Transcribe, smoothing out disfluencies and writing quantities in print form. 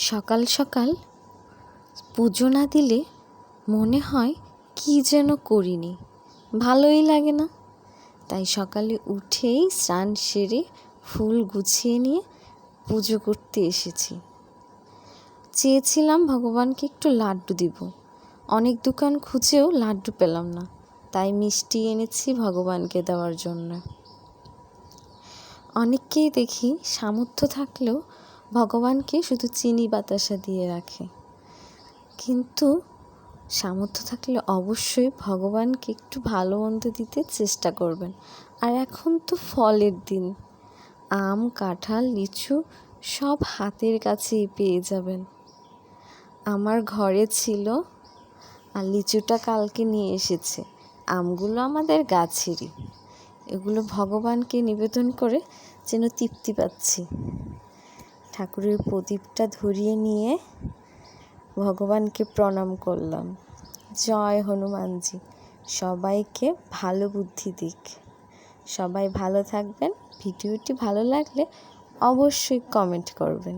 সকাল সকাল পুজো না দিলে মনে হয় কী যেন করিনি, ভালোই লাগে না। তাই সকালে উঠেই স্নান সেরে ফুল গুছিয়ে নিয়ে পুজো করতে এসেছি। চেয়েছিলাম ভগবানকে একটু লাড্ডু দিব, অনেক দোকান খুঁজেও লাড্ডু পেলাম না, তাই মিষ্টি এনেছি ভগবানকে দেওয়ার জন্য। অনেককেই দেখি সামর্থ্য থাকলেও ভগবানকে শুধু চিনি বাতাসা দিয়ে রাখে, কিন্তু সামর্থ্য থাকলে অবশ্যই ভগবানকে একটু ভালো মন্দ দিতে চেষ্টা করবেন। আর এখন তো ফলের দিন, আম, কাঁঠাল, লিচু সব হাতের কাছেই পেয়ে যাবেন। আমার ঘরে ছিল, আর লিচুটা কালকে নিয়ে এসেছে। আমগুলো আমাদের গাছেরই, এগুলো ভগবানকে নিবেদন করে যেন তৃপ্তি পাচ্ছি। ঠাকুরের প্রদীপটা ধরিয়ে নিয়ে ভগবানকে প্রণাম করলাম। জয় হনুমানজি, সবাইকে ভালো বুদ্ধি দিক। সবাই ভালো থাকবেন। ভিডিওটি ভালো লাগলে অবশ্যই কমেন্ট করবেন।